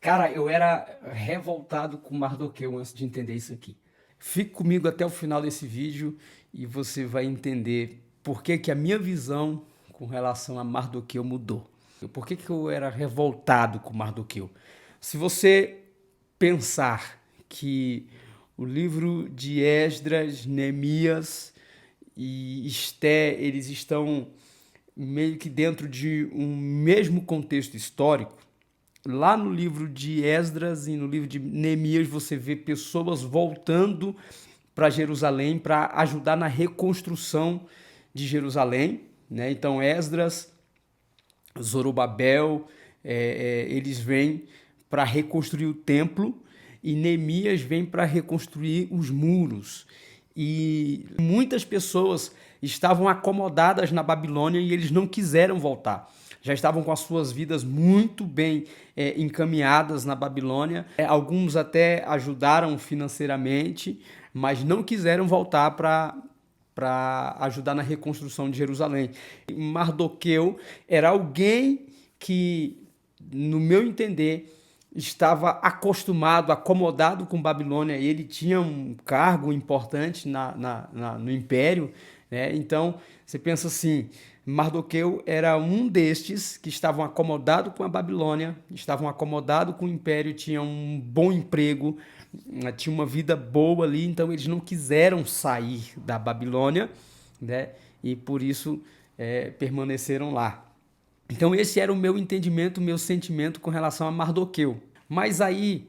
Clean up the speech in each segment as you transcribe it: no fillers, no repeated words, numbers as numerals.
Cara, eu era revoltado com Mardoqueu antes de entender isso aqui. Fique comigo até o final desse vídeo e você vai entender por que que a minha visão com relação a Mardoqueu mudou. Por que que eu era revoltado com Mardoqueu? Se você pensar que o livro de Esdras, Neemias e Esté, eles estão meio que dentro de um mesmo contexto histórico, lá no livro de Esdras e no livro de Neemias você vê pessoas voltando para Jerusalém para ajudar na reconstrução de Jerusalém, né? Então Esdras, Zorobabel, eles vêm para reconstruir o templo e Neemias vem para reconstruir os muros. E muitas pessoas estavam acomodadas na Babilônia e eles não quiseram voltar. Já estavam com as suas vidas muito bem encaminhadas na Babilônia. Alguns até ajudaram financeiramente, mas não quiseram voltar para ajudar na reconstrução de Jerusalém. Mardoqueu era alguém que, no meu entender, estava acostumado, acomodado com Babilônia. Ele tinha um cargo importante no império, né? Então, você pensa assim, Mardoqueu era um destes que estavam acomodados com a Babilônia, estavam acomodados com o império, tinham um bom emprego, tinha uma vida boa ali, então eles não quiseram sair da Babilônia, né? E por isso permaneceram lá. Então esse era o meu entendimento, o meu sentimento com relação a Mardoqueu. Mas aí,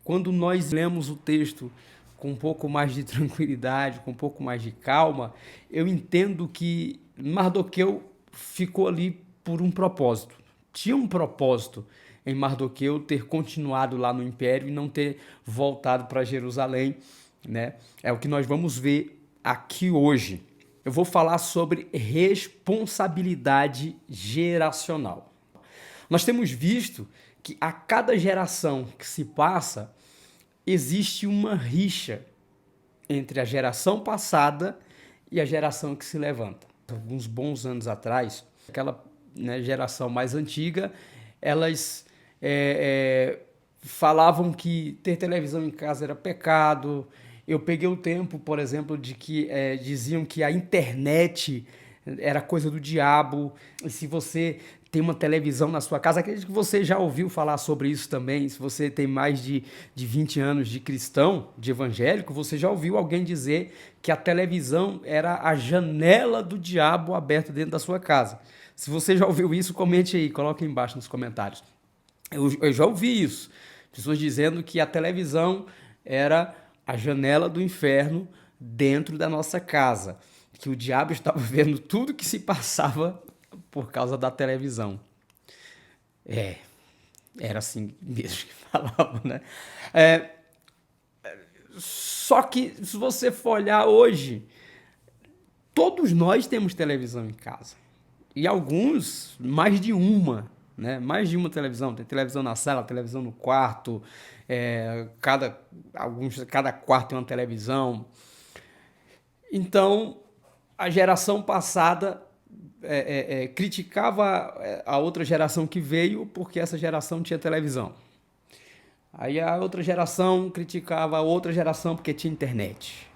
quando nós lemos o texto com um pouco mais de tranquilidade, com um pouco mais de calma, eu entendo que Mardoqueu ficou ali por um propósito. Tinha um propósito em Mardoqueu ter continuado lá no Império e não ter voltado para Jerusalém, né? É o que nós vamos ver aqui hoje. Eu vou falar sobre responsabilidade geracional. Nós temos visto que a cada geração que se passa, existe uma rixa entre a geração passada e a geração que se levanta. Alguns bons anos atrás, aquela geração mais antiga, elas falavam que ter televisão em casa era pecado. Eu peguei o tempo, por exemplo, de que diziam que a internet era coisa do diabo. E se você tem uma televisão na sua casa, acredito que você já ouviu falar sobre isso também. Se você tem mais de 20 anos de cristão, de evangélico, você já ouviu alguém dizer que a televisão era a janela do diabo aberta dentro da sua casa. Se você já ouviu isso, comente aí, coloque aí embaixo nos comentários. Eu já ouvi isso. Pessoas dizendo que a televisão era a janela do inferno dentro da nossa casa. Que o diabo estava vendo tudo que se passava por causa da televisão. Era assim mesmo que falavam, né? Só que se você for olhar hoje, todos nós temos televisão em casa. E alguns, mais de uma, né? Mais de uma televisão. Tem televisão na sala, televisão no quarto, cada quarto tem uma televisão. Então, a geração passada criticava a outra geração que veio porque essa geração tinha televisão. Aí a outra geração criticava a outra geração porque tinha internet.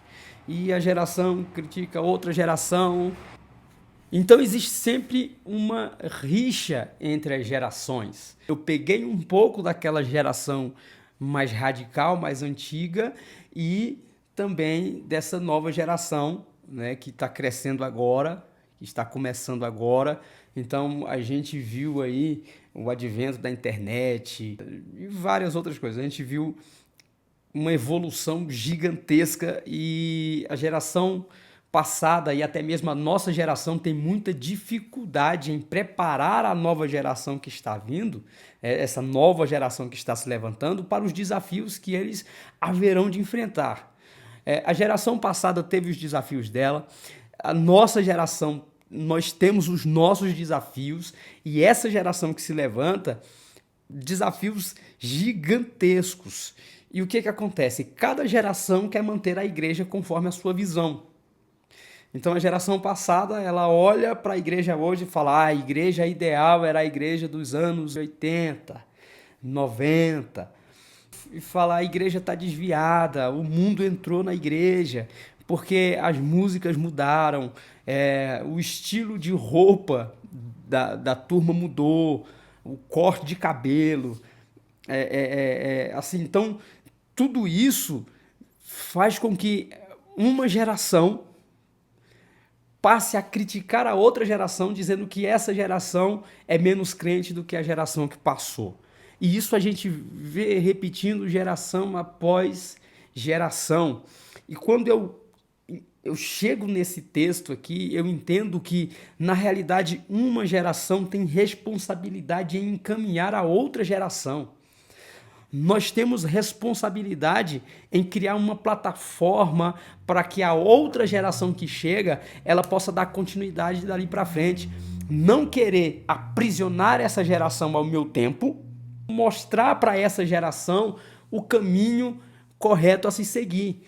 E a geração critica a outra geração. Então existe sempre uma rixa entre as gerações. Eu peguei um pouco daquela geração mais radical, mais antiga, e também dessa nova geração, né, que está crescendo agora, que está começando agora. Então a gente viu aí o advento da internet e várias outras coisas. A gente viu uma evolução gigantesca e a geração passada e até mesmo a nossa geração tem muita dificuldade em preparar a nova geração que está vindo, essa nova geração que está se levantando, para os desafios que eles haverão de enfrentar. A geração passada teve os desafios dela, a nossa geração, nós temos os nossos desafios, e essa geração que se levanta, desafios gigantescos. E o que que acontece? Cada geração quer manter a igreja conforme a sua visão. Então a geração passada, ela olha para a igreja hoje e fala: a igreja ideal era a igreja dos anos 80, 90, e falar a igreja está desviada, o mundo entrou na igreja, porque as músicas mudaram, o estilo de roupa da turma mudou, o corte de cabelo, assim, então tudo isso faz com que uma geração passe a criticar a outra geração, dizendo que essa geração é menos crente do que a geração que passou. E isso a gente vê repetindo geração após geração. E quando eu chego nesse texto aqui, eu entendo que, na realidade, uma geração tem responsabilidade em encaminhar a outra geração. Nós temos responsabilidade em criar uma plataforma para que a outra geração que chega, ela possa dar continuidade dali para frente. Não querer aprisionar essa geração ao meu tempo, mostrar para essa geração o caminho correto a se seguir.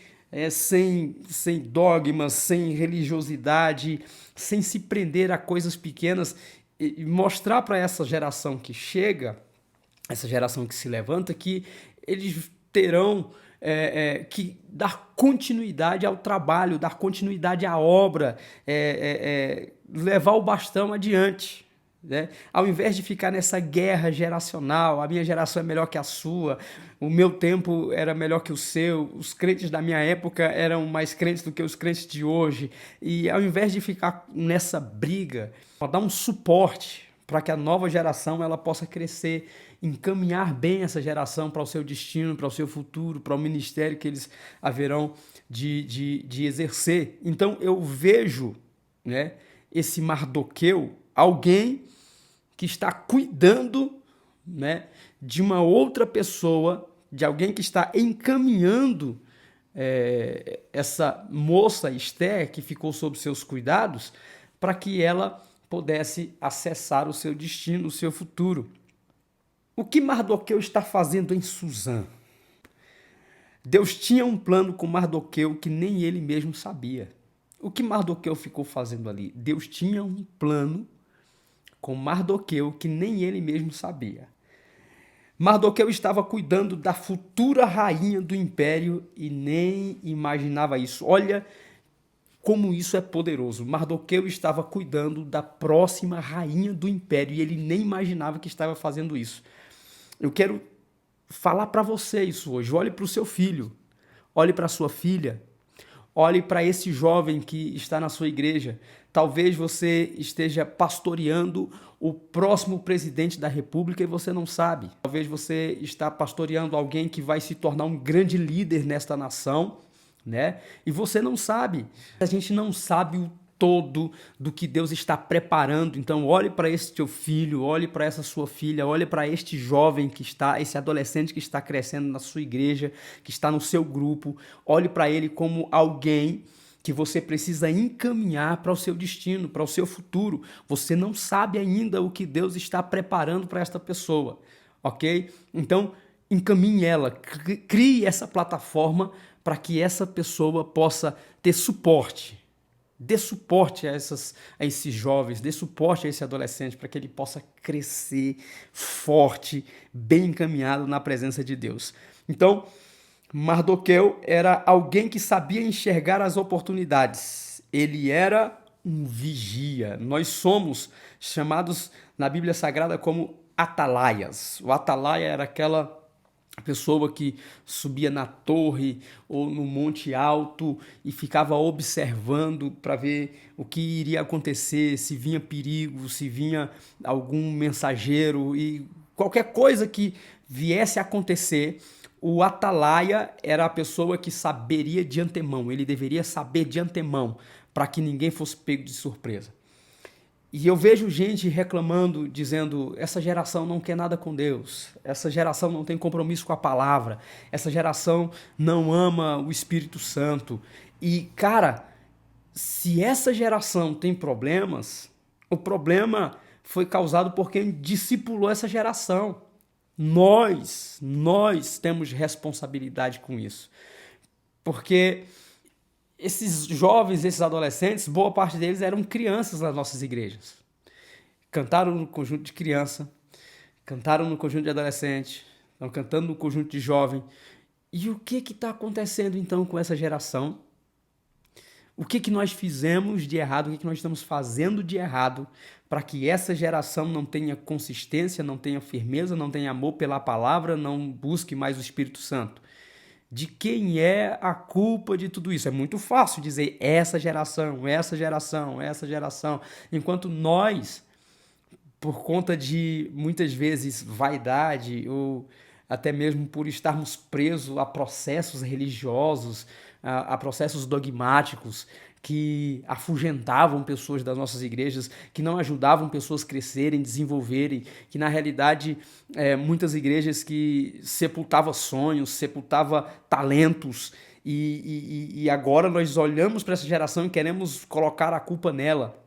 Sem dogmas, sem religiosidade, sem se prender a coisas pequenas, e mostrar para essa geração que chega, essa geração que se levanta, que eles terão que dar continuidade ao trabalho, dar continuidade à obra, levar o bastão adiante. Né? Ao invés de ficar nessa guerra geracional, a minha geração é melhor que a sua, o meu tempo era melhor que o seu, os crentes da minha época eram mais crentes do que os crentes de hoje, e ao invés de ficar nessa briga, dar um suporte para que a nova geração ela possa crescer, encaminhar bem essa geração para o seu destino, para o seu futuro, para o ministério que eles haverão de exercer. Então eu vejo, né, esse Mardoqueu, alguém que está cuidando, né, de uma outra pessoa, de alguém que está encaminhando essa moça Esther, que ficou sob seus cuidados, para que ela pudesse acessar o seu destino, o seu futuro. O que Mardoqueu está fazendo em Suzã? Deus tinha um plano com Mardoqueu que nem ele mesmo sabia. O que Mardoqueu ficou fazendo ali? Deus tinha um plano com Mardoqueu que nem ele mesmo sabia. Mardoqueu estava cuidando da futura rainha do império e nem imaginava isso. Olha como isso é poderoso. Mardoqueu estava cuidando da próxima rainha do império e ele nem imaginava que estava fazendo isso. Eu quero falar para você isso hoje. Olhe para o seu filho, olhe para a sua filha, olhe para esse jovem que está na sua igreja. Talvez você esteja pastoreando o próximo presidente da República e você não sabe. Talvez você está pastoreando alguém que vai se tornar um grande líder nesta nação, né? E você não sabe. A gente não sabe o todo do que Deus está preparando. Então olhe para esse teu filho, olhe para essa sua filha, olhe para este jovem que está, esse adolescente que está crescendo na sua igreja, que está no seu grupo, olhe para ele como alguém que você precisa encaminhar para o seu destino, para o seu futuro. Você não sabe ainda o que Deus está preparando para esta pessoa, ok? Então encaminhe ela, crie essa plataforma para que essa pessoa possa ter suporte. Dê suporte a esses jovens, dê suporte a esse adolescente para que ele possa crescer forte, bem encaminhado na presença de Deus. Então, Mardoqueu era alguém que sabia enxergar as oportunidades. Ele era um vigia. Nós somos chamados na Bíblia Sagrada como atalaias. O atalaia era aquela pessoa que subia na torre ou no monte alto e ficava observando para ver o que iria acontecer, se vinha perigo, se vinha algum mensageiro e qualquer coisa que viesse a acontecer, o atalaia era a pessoa que saberia de antemão, ele deveria saber de antemão para que ninguém fosse pego de surpresa. E eu vejo gente reclamando, dizendo, essa geração não quer nada com Deus, essa geração não tem compromisso com a palavra, essa geração não ama o Espírito Santo. E, cara, se essa geração tem problemas, o problema foi causado por quem discipulou essa geração. Nós temos responsabilidade com isso. Porque esses jovens, esses adolescentes, boa parte deles eram crianças nas nossas igrejas. Cantaram no conjunto de criança, cantaram no conjunto de adolescente, estão cantando no conjunto de jovem. E o que está acontecendo então com essa geração? O que nós fizemos de errado, o que nós estamos fazendo de errado para que essa geração não tenha consistência, não tenha firmeza, não tenha amor pela palavra, não busque mais o Espírito Santo? De quem é a culpa de tudo isso? É muito fácil dizer essa geração, essa geração, essa geração, enquanto nós, por conta de muitas vezes vaidade ou até mesmo por estarmos presos a processos religiosos, a processos dogmáticos que afugentavam pessoas das nossas igrejas, que não ajudavam pessoas a crescerem, desenvolverem, que na realidade muitas igrejas que sepultavam sonhos, sepultavam talentos, e agora nós olhamos para essa geração e queremos colocar a culpa nela.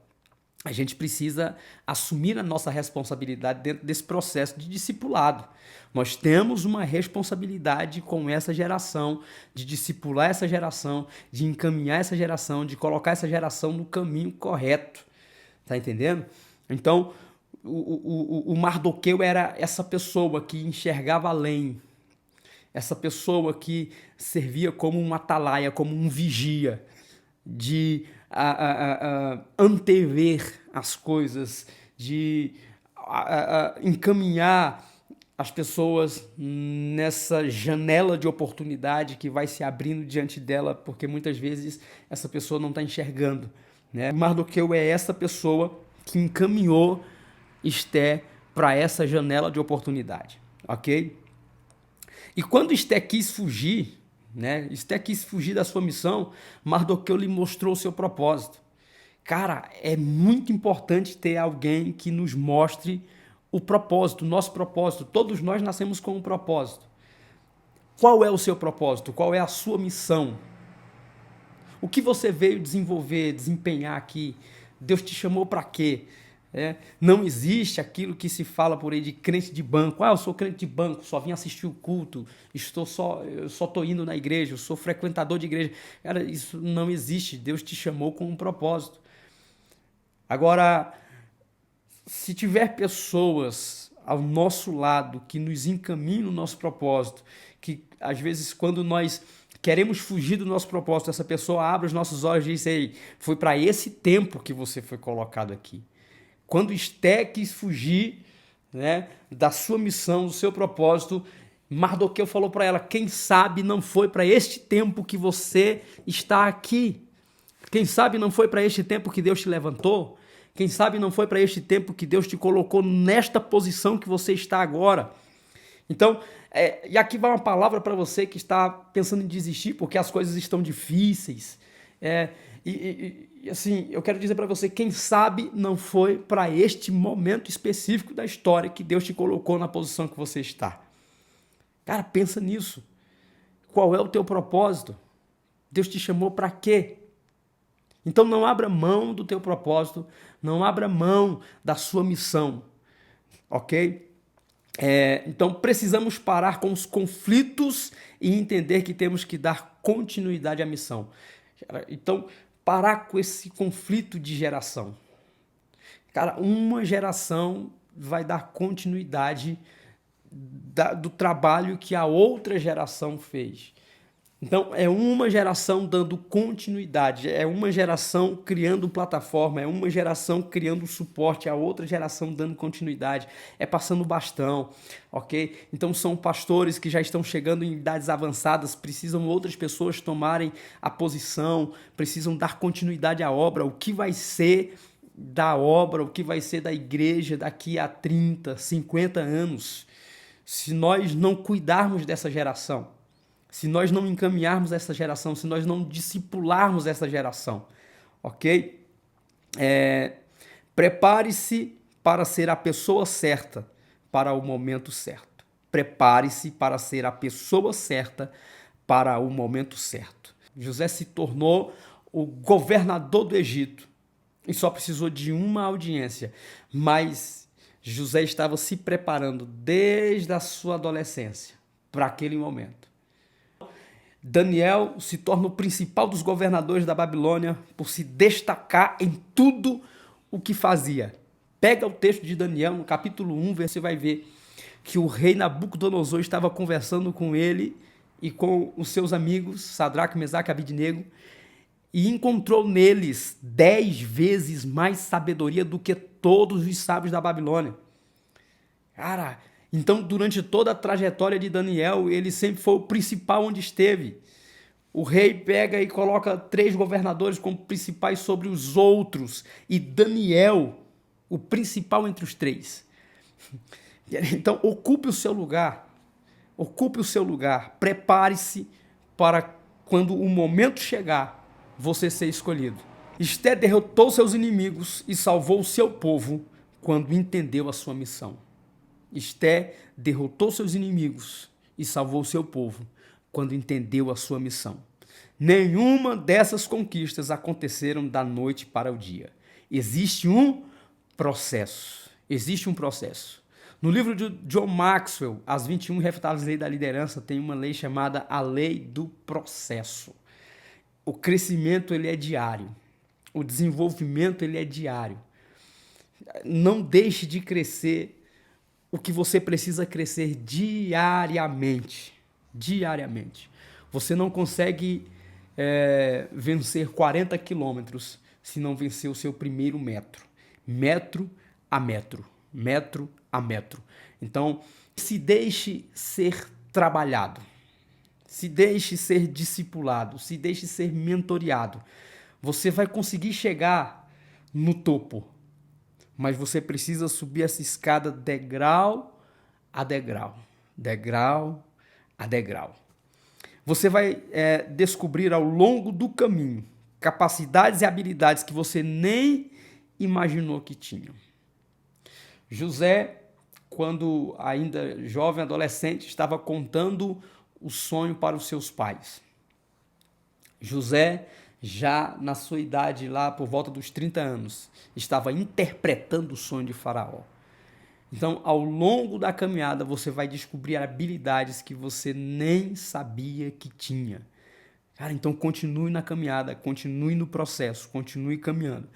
A gente precisa assumir a nossa responsabilidade dentro desse processo de discipulado. Nós temos uma responsabilidade com essa geração, de discipular essa geração, de encaminhar essa geração, de colocar essa geração no caminho correto. Tá entendendo? Então, o Mardoqueu era essa pessoa que enxergava além, essa pessoa que servia como um atalaia, como um vigia, de antever as coisas, de encaminhar as pessoas nessa janela de oportunidade que vai se abrindo diante dela, porque muitas vezes essa pessoa não está enxergando, né? Mardoqueu é essa pessoa que encaminhou Esté para essa janela de oportunidade, ok? E quando Esté quis fugir, né? Esté quis fugir da sua missão, Mardoqueu lhe mostrou o seu propósito. Cara, é muito importante ter alguém que nos mostre o propósito, o nosso propósito. Todos nós nascemos com um propósito. Qual é o seu propósito? Qual é a sua missão? O que você veio desenvolver, desempenhar aqui? Deus te chamou para quê? Não existe aquilo que se fala por aí de crente de banco. Eu sou crente de banco, só vim assistir o culto, eu só estou indo na igreja, eu sou frequentador de igreja. Cara, isso não existe. Deus te chamou com um propósito. Agora, se tiver pessoas ao nosso lado que nos encaminham no nosso propósito, que às vezes quando nós queremos fugir do nosso propósito, essa pessoa abre os nossos olhos e diz: ei, foi para esse tempo que você foi colocado aqui. Quando Esté quis fugir, né, da sua missão, do seu propósito, Mardoqueu falou para ela: quem sabe não foi para este tempo que você está aqui? Quem sabe não foi para este tempo que Deus te levantou? Quem sabe não foi para este tempo que Deus te colocou nesta posição que você está agora? Então, e aqui vai uma palavra para você que está pensando em desistir porque as coisas estão difíceis. Assim, eu quero dizer para você, quem sabe não foi para este momento específico da história que Deus te colocou na posição que você está. Cara, pensa nisso. Qual é o teu propósito? Deus te chamou para quê? Então não abra mão do teu propósito, não abra mão da sua missão, ok? Então precisamos parar com os conflitos e entender que temos que dar continuidade à missão. Então, parar com esse conflito de geração. Cara, uma geração vai dar continuidade do trabalho que a outra geração fez. Então, é uma geração dando continuidade, é uma geração criando plataforma, é uma geração criando suporte, a outra geração dando continuidade, é passando bastão, ok? Então, são pastores que já estão chegando em idades avançadas, precisam outras pessoas tomarem a posição, precisam dar continuidade à obra. O que vai ser da obra, o que vai ser da igreja daqui a 30, 50 anos, se nós não cuidarmos dessa geração? Se nós não encaminharmos essa geração, se nós não discipularmos essa geração, ok? Prepare-se para ser a pessoa certa para o momento certo. Prepare-se para ser a pessoa certa para o momento certo. José se tornou o governador do Egito e só precisou de uma audiência, mas José estava se preparando desde a sua adolescência para aquele momento. Daniel se torna o principal dos governadores da Babilônia por se destacar em tudo o que fazia. Pega o texto de Daniel, no capítulo 1, você vai ver que o rei Nabucodonosor estava conversando com ele e com os seus amigos, Sadraque, Mesaque e Abidnego, e encontrou neles 10 vezes mais sabedoria do que todos os sábios da Babilônia. Cara, então durante toda a trajetória de Daniel, ele sempre foi o principal onde esteve. O rei pega e coloca 3 governadores como principais sobre os outros, e Daniel, o principal entre os 3. Então, ocupe o seu lugar, prepare-se para quando o momento chegar, você ser escolhido. Esté derrotou seus inimigos e salvou o seu povo quando entendeu a sua missão. Esté derrotou seus inimigos e salvou o seu povo quando entendeu a sua missão. Nenhuma dessas conquistas aconteceram da noite para o dia. Existe um processo. No livro de John Maxwell, As 21 Irrefutáveis Leis da Liderança, tem uma lei chamada a lei do processo. O crescimento ele é diário. O desenvolvimento ele é diário. Não deixe de crescer o que você precisa crescer diariamente. Você não consegue vencer 40 quilômetros se não vencer o seu primeiro metro. Metro a metro. Então, se deixe ser trabalhado. Se deixe ser discipulado. Se deixe ser mentoreado. Você vai conseguir chegar no topo. Mas você precisa subir essa escada degrau a degrau. Você vai descobrir ao longo do caminho capacidades e habilidades que você nem imaginou que tinha. José, quando ainda jovem, adolescente, estava contando o sonho para os seus pais. José, já na sua idade, lá por volta dos 30 anos, estava interpretando o sonho de Faraó. Então, ao longo da caminhada, você vai descobrir habilidades que você nem sabia que tinha. Cara, então continue na caminhada, continue no processo, continue caminhando.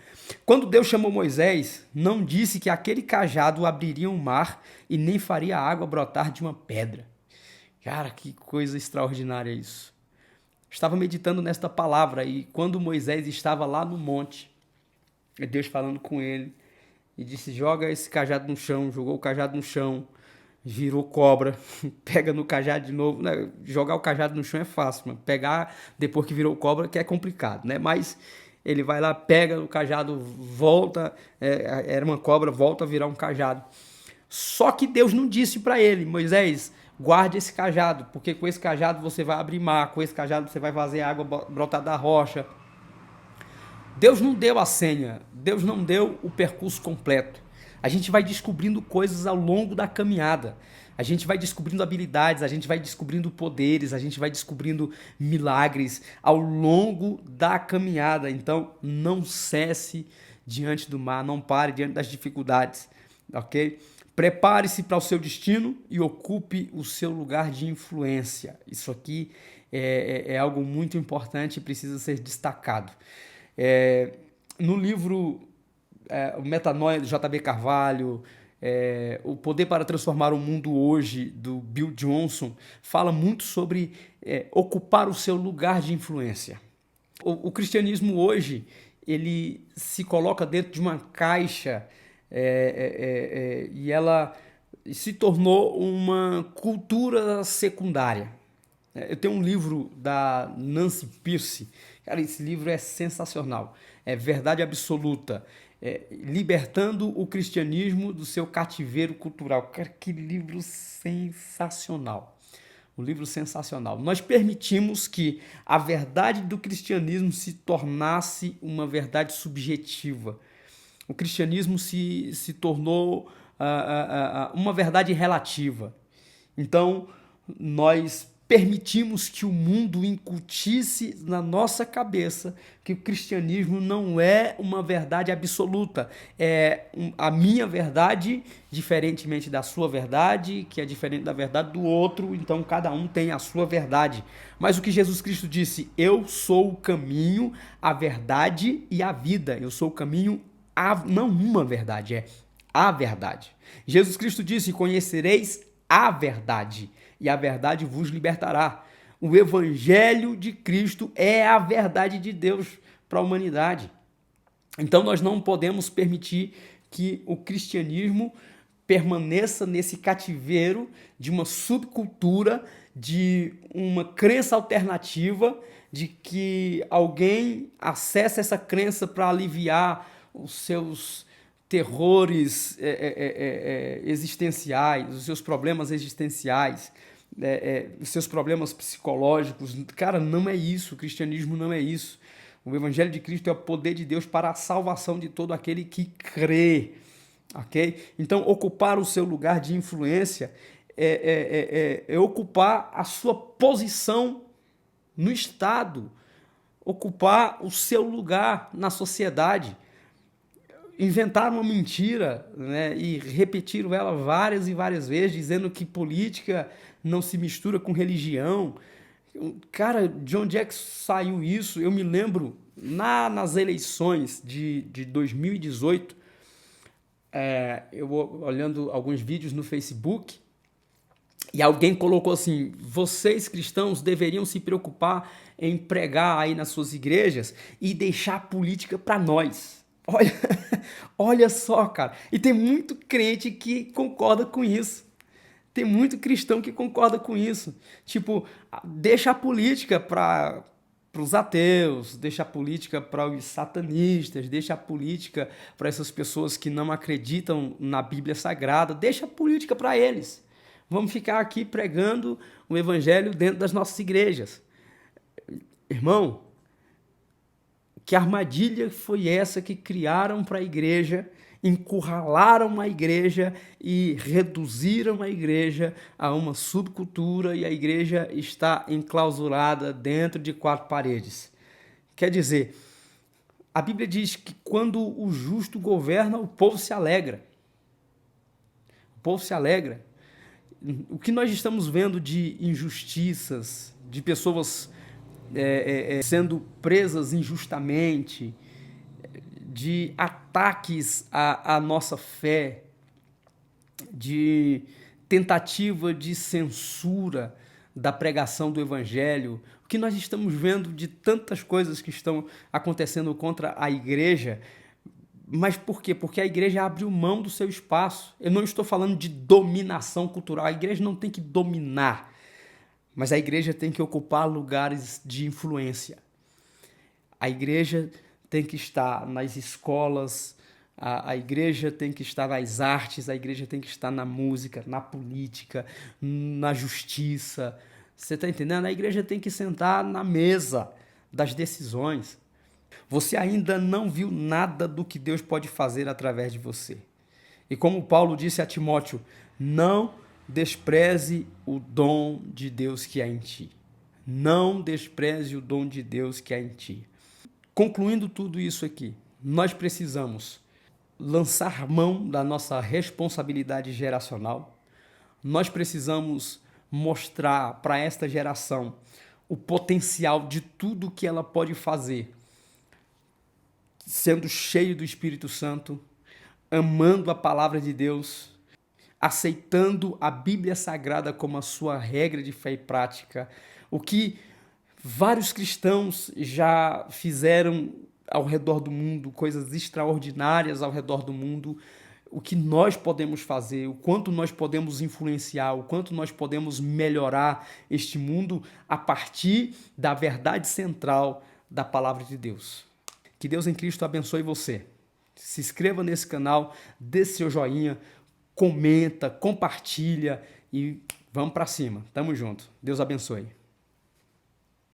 Quando Deus chamou Moisés, não disse que aquele cajado abriria um mar e nem faria a água brotar de uma pedra. Cara, que coisa extraordinária isso. Estava meditando nesta palavra e quando Moisés estava lá no monte, Deus falando com ele, e disse, joga esse cajado no chão, jogou o cajado no chão, virou cobra, pega no cajado de novo. Né? Jogar o cajado no chão é fácil, mas pegar depois que virou cobra que é complicado, né? Mas ele vai lá, pega o cajado, volta, era uma cobra, volta a virar um cajado. Só que Deus não disse para ele, Moisés, guarde esse cajado, porque com esse cajado você vai abrir mar, com esse cajado você vai fazer água brotar da rocha. Deus não deu a senha, Deus não deu o percurso completo. A gente vai descobrindo coisas ao longo da caminhada. A gente vai descobrindo habilidades, a gente vai descobrindo poderes, a gente vai descobrindo milagres ao longo da caminhada. Então, não cesse diante do mar, não pare diante das dificuldades, ok? Prepare-se para o seu destino e ocupe o seu lugar de influência. Isso aqui é algo muito importante e precisa ser destacado. No livro O Metanoia, do J.B. Carvalho, O Poder para Transformar o Mundo Hoje, do Bill Johnson, fala muito sobre ocupar o seu lugar de influência. O cristianismo hoje, ele se coloca dentro de uma caixa e ela se tornou uma cultura secundária. Eu tenho um livro da Nancy Pierce. Cara, esse livro é sensacional. É Verdade Absoluta. Libertando o cristianismo do seu cativeiro cultural. Cara, que livro sensacional. Um livro sensacional. Nós permitimos que a verdade do cristianismo se tornasse uma verdade subjetiva. O cristianismo se tornou uma verdade relativa. Então, nós permitimos que o mundo incutisse na nossa cabeça que o cristianismo não é uma verdade absoluta. É a minha verdade, diferentemente da sua verdade, que é diferente da verdade do outro, então cada um tem a sua verdade. Mas o que Jesus Cristo disse, eu sou o caminho, a verdade e a vida. Eu sou o caminho, não uma verdade, é a verdade. Jesus Cristo disse, conhecereis a verdade, e a verdade vos libertará. O Evangelho de Cristo é a verdade de Deus para a humanidade. Então nós não podemos permitir que o cristianismo permaneça nesse cativeiro de uma subcultura, de uma crença alternativa, de que alguém acessa essa crença para aliviar os seus terrores existenciais, os seus problemas existenciais, os seus problemas psicológicos. Cara, não é isso, o cristianismo não é isso. O Evangelho de Cristo é o poder de Deus para a salvação de todo aquele que crê. Ok? Então, ocupar o seu lugar de influência é ocupar a sua posição no Estado, ocupar o seu lugar na sociedade. Inventar uma mentira, né, e repetir ela várias e várias vezes, dizendo que política não se mistura com religião. Cara, de onde é que saiu isso? Eu me lembro, nas eleições de 2018, eu olhando alguns vídeos no Facebook, e alguém colocou assim: vocês cristãos deveriam se preocupar em pregar aí nas suas igrejas e deixar a política para nós. Olha, olha só, cara. E tem muito crente que concorda com isso. Tem muito cristão que concorda com isso. Tipo, deixa a política para os ateus, deixa a política para os satanistas, deixa a política para essas pessoas que não acreditam na Bíblia Sagrada, deixa a política para eles. Vamos ficar aqui pregando o evangelho dentro das nossas igrejas. Irmão, que armadilha foi essa que criaram para a igreja, encurralaram a igreja e reduziram a igreja a uma subcultura, e a igreja está enclausurada dentro de quatro paredes. Quer dizer, a Bíblia diz que quando o justo governa, o povo se alegra. O povo se alegra. O que nós estamos vendo de injustiças, de pessoas sendo presas injustamente, de ataques à nossa fé, de tentativa de censura da pregação do evangelho, o que nós estamos vendo de tantas coisas que estão acontecendo contra a igreja. Mas por quê? Porque a igreja abriu mão do seu espaço. Eu não estou falando de dominação cultural. A igreja não tem que dominar, mas a igreja tem que ocupar lugares de influência. A igreja tem que estar nas escolas, a igreja tem que estar nas artes, a igreja tem que estar na música, na política, na justiça. Você está entendendo? A igreja tem que sentar na mesa das decisões. Você ainda não viu nada do que Deus pode fazer através de você. E como Paulo disse a Timóteo, não despreze o dom de Deus que há em ti. Não despreze o dom de Deus que há em ti. Concluindo tudo isso aqui, nós precisamos lançar mão da nossa responsabilidade geracional. Nós precisamos mostrar para esta geração o potencial de tudo que ela pode fazer, sendo cheio do Espírito Santo, amando a palavra de Deus, aceitando a Bíblia Sagrada como a sua regra de fé e prática, o que vários cristãos já fizeram ao redor do mundo, coisas extraordinárias ao redor do mundo. O que nós podemos fazer, o quanto nós podemos influenciar, o quanto nós podemos melhorar este mundo a partir da verdade central da palavra de Deus. Que Deus em Cristo abençoe você. Se inscreva nesse canal, dê seu joinha, comenta, compartilha e vamos para cima. Tamo junto. Deus abençoe.